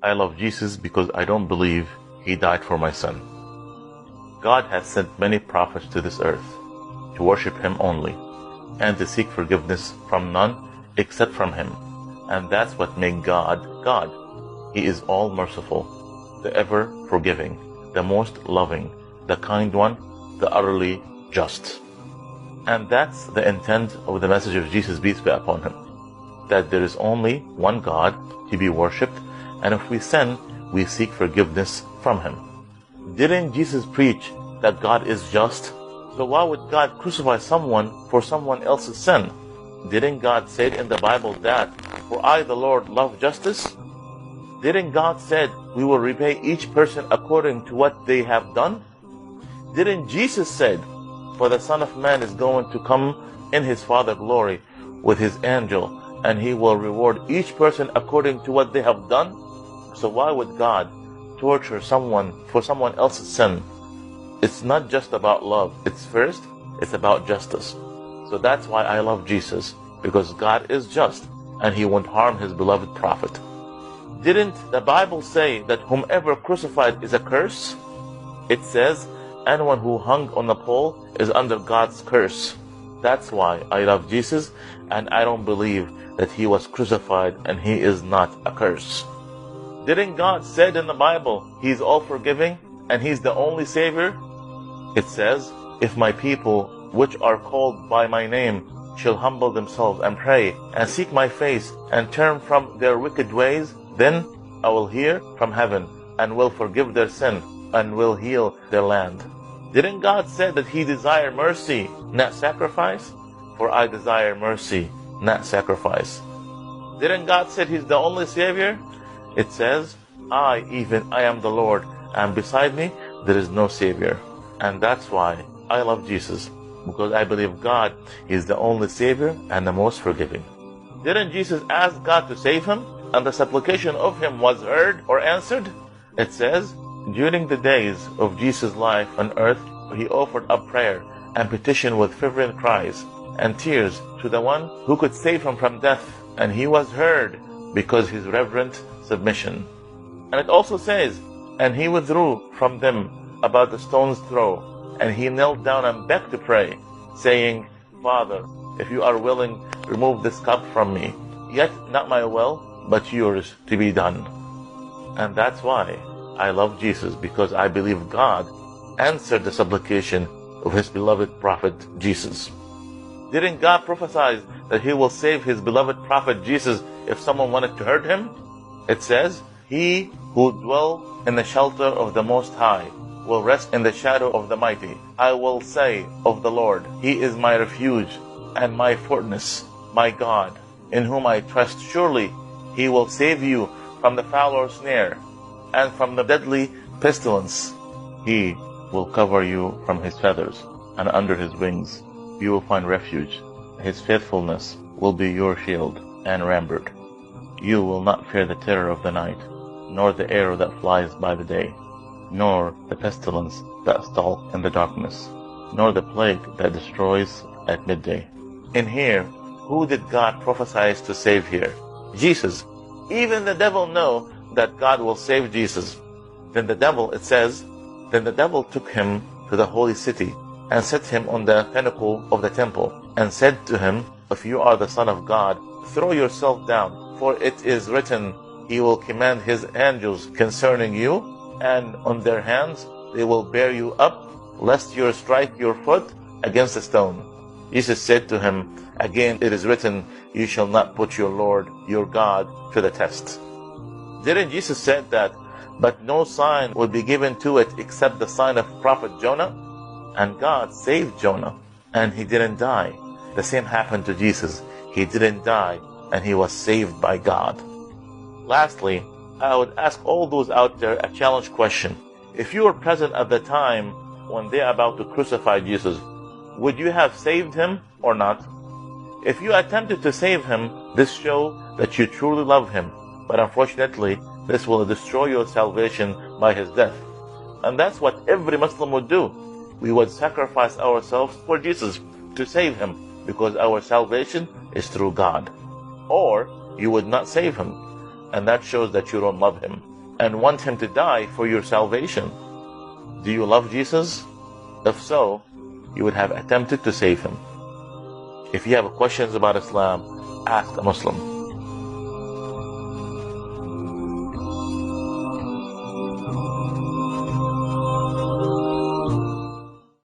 I love Jesus because I don't believe he died for my sin. God has sent many prophets to this earth to worship him only and to seek forgiveness from none except from him. And that's what makes God God. He is all merciful, the ever forgiving, the most loving, the kind one, the utterly just. And that's the intent of the message of Jesus, peace be upon him, that there is only one God to be worshipped, and if we sin, we seek forgiveness from him. Didn't Jesus preach that God is just? So why would God crucify someone for someone else's sin? Didn't God say in the Bible that, for I the Lord love justice? Didn't God said we will repay each person according to what they have done? Didn't Jesus said, for the Son of Man is going to come in his Father's glory with his angel, and he will reward each person according to what they have done? So why would God torture someone for someone else's sin? It's not just about love. It's about justice. So that's why I love Jesus, because God is just, and he won't harm his beloved prophet. Didn't the Bible say that whomever crucified is a curse? It says, anyone who hung on the pole is under God's curse. That's why I love Jesus, and I don't believe that he was crucified and he is not a curse. Didn't God said in the Bible, he's all forgiving and he's the only Savior? It says, if my people, which are called by my name, shall humble themselves and pray and seek my face and turn from their wicked ways, then I will hear from heaven and will forgive their sin and will heal their land. Didn't God say that he desire mercy, not sacrifice? For I desire mercy, not sacrifice. Didn't God say he's the only Savior? It says, I am the Lord, and beside me there is no Savior. And that's why I love Jesus, because I believe God is the only Savior and the most forgiving. Didn't Jesus ask God to save him, and the supplication of him was heard or answered? It says, during the days of Jesus' life on earth, he offered up prayer and petition with fervent cries and tears to the one who could save him from death, and he was heard because his reverent submission. And it also says, and he withdrew from them about the stone's throw, and he knelt down and begged to pray, saying, Father, if you are willing, remove this cup from me, yet not my will, but yours to be done. And that's why I love Jesus, because I believe God answered the supplication of his beloved prophet Jesus. Didn't God prophesy that he will save his beloved prophet Jesus if someone wanted to hurt him? It says, he who dwell in the shelter of the Most High will rest in the shadow of the Mighty. I will say of the Lord, he is my refuge and my fortress, my God, in whom I trust. Surely he will save you from the fowler's snare and from the deadly pestilence. He will cover you from his feathers, and under his wings you will find refuge. His faithfulness will be your shield and rampart. You will not fear the terror of the night, nor the arrow that flies by the day, nor the pestilence that stalks in the darkness, nor the plague that destroys at midday. In here, who did God prophesy to save here? Jesus. Even the devil know that God will save Jesus. Then the devil took him to the holy city and set him on the pinnacle of the temple and said to him, if you are the Son of God, throw yourself down, for it is written, he will command his angels concerning you, and on their hands they will bear you up, lest you strike your foot against a stone. Jesus said to him, again it is written, you shall not put your Lord, your God, to the test. Didn't Jesus say that, but no sign will be given to it except the sign of prophet Jonah? And God saved Jonah, and he didn't die. The same happened to Jesus. He didn't die, and he was saved by God. Lastly, I would ask all those out there a challenge question. If you were present at the time when they are about to crucify Jesus, would you have saved him or not? If you attempted to save him, this shows that you truly love him. But unfortunately, this will destroy your salvation by his death. And that's what every Muslim would do. We would sacrifice ourselves for Jesus to save him, because our salvation is through God. Or you would not save him, and that shows that you don't love him. and want him to die for your salvation. Do you love Jesus? If so, you would have attempted to save him. If you have questions about Islam, ask a Muslim.